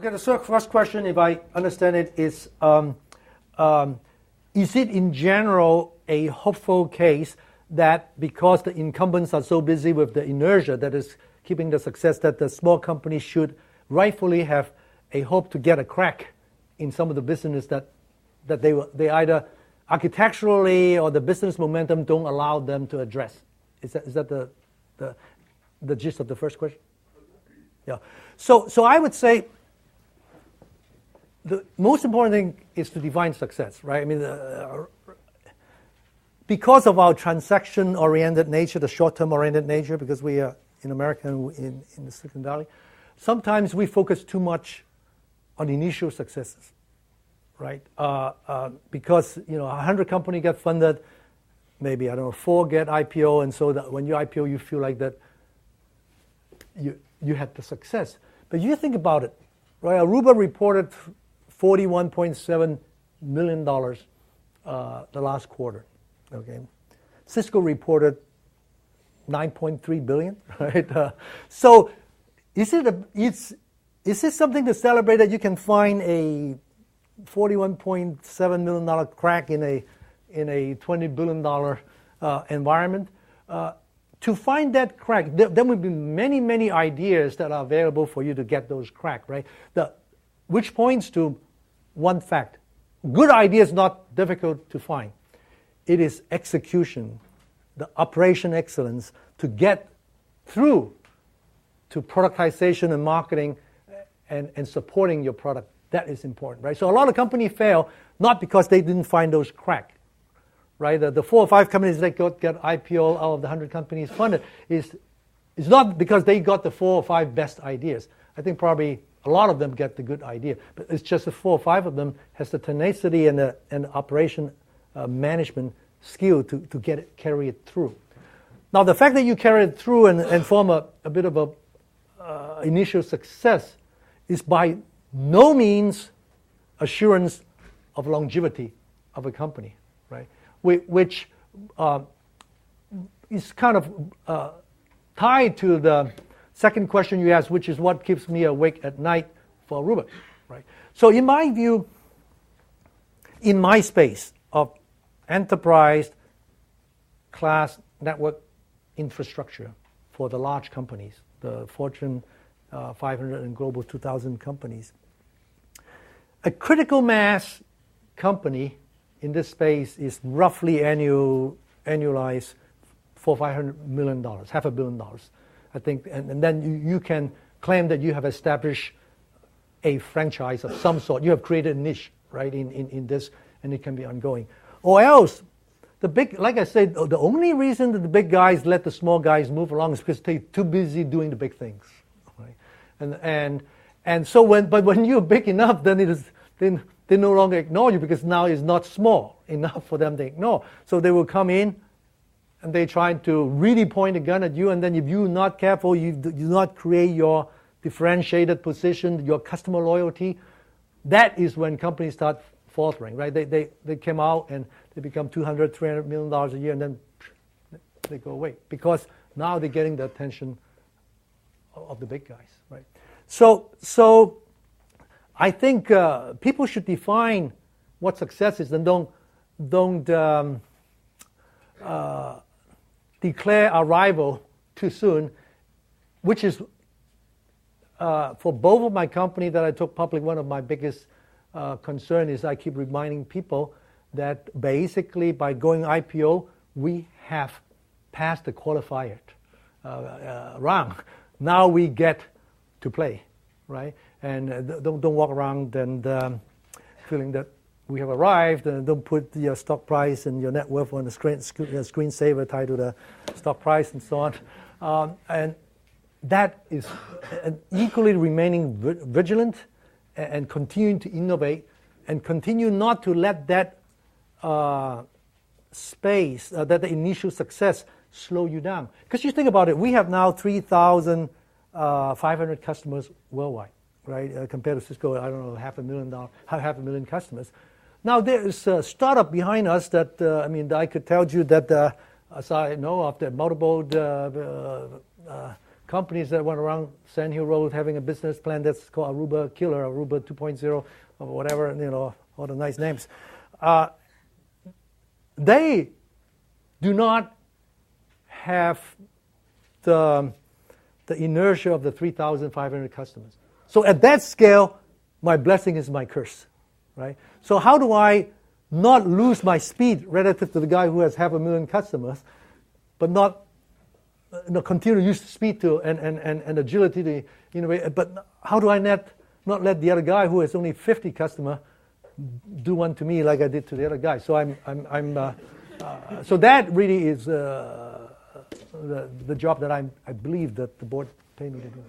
Okay, the first question, if I understand it, is it in general a hopeful case that because the incumbents are so busy with the inertia that is keeping the success, that the small companies should rightfully have a hope to get a crack in some of the business that they either architecturally or the business momentum don't allow them to address? Is that the gist of the first question? Yeah. So I would say the most important thing is to define success, right? I mean, because of our transaction-oriented nature, the short-term oriented nature, because we are in America and in the Silicon Valley, sometimes we focus too much on initial successes, right? Because 100 companies get funded, maybe 4 get IPO, and so that when you IPO, you feel like that you had the success. But you think about it, right? Aruba reported $41.7 million the last quarter. Okay, Cisco reported 9.3 billion. Right? So is it something to celebrate that you can find a $41.7 million crack in a $20 billion environment? To find that crack, there will be many ideas that are available for you to get those crack, right? Which points to one fact: good idea is not difficult to find. It is execution, the operation excellence to get through to productization and marketing and supporting your product. That is important, right? So a lot of companies fail not because they didn't find those crack, right? The 4 or 5 companies that get IPO out of the 100 companies funded is not because they got the 4 or 5 best ideas. I think probably a lot of them get the good idea, but it's just the 4 or 5 of them has the tenacity and the operation management skill to carry it through. Now, the fact that you carry it through and form a bit of a initial success is by no means assurance of longevity of a company, right? Which is kind of tied to the second question you asked, which is what keeps me awake at night for Aruba, right? So in my view, in my space of enterprise class network infrastructure for the large companies, the Fortune 500 and Global 2000 companies, a critical mass company in this space is roughly annualized $400 or $500 million, $500 million, I think, and then you can claim that you have established a franchise of some sort. You have created a niche, right, in this, and it can be ongoing. Or else, like I said, the only reason that the big guys let the small guys move along is because they're too busy doing the big things, right? And so when you're big enough, then they no longer ignore you because now it's not small enough for them to ignore. So they will come in and they try to really point a gun at you, and then if you're not careful, you do not create your differentiated position, your customer loyalty, that is when companies start faltering, right? They come out and they become $200, $300 million a year, and then they go away because now they're getting the attention of the big guys, right? So I think people should define what success is, and don't declare arrival too soon, which is for both of my company that I took public, one of my biggest concern is I keep reminding people that basically by going IPO, we have passed the qualifier round. Now we get to play, right? And don't walk around and feeling that we have arrived, and don't put your stock price and your net worth on the screensaver tied to the stock price and so on. And that is equally remaining vigilant and continuing to innovate and continue not to let that space, that the initial success slow you down. Because you think about it, we have now 3,500 customers worldwide, right? Compared to Cisco, I don't know, half a million customers. Now there is a startup behind us that, I could tell you that, as I know, after multiple companies that went around Sand Hill Road having a business plan that's called Aruba Killer, Aruba 2.0, or whatever, all the nice names. They do not have the inertia of the 3,500 customers. So at that scale, my blessing is my curse, right? So how do I not lose my speed relative to the guy who has 500,000 customers, but not continue to use the speed to and agility to innovate? But how do I not let the other guy who has only 50 customers do one to me like I did to the other guy? So so that really is the job that I believe that the board paid me to do.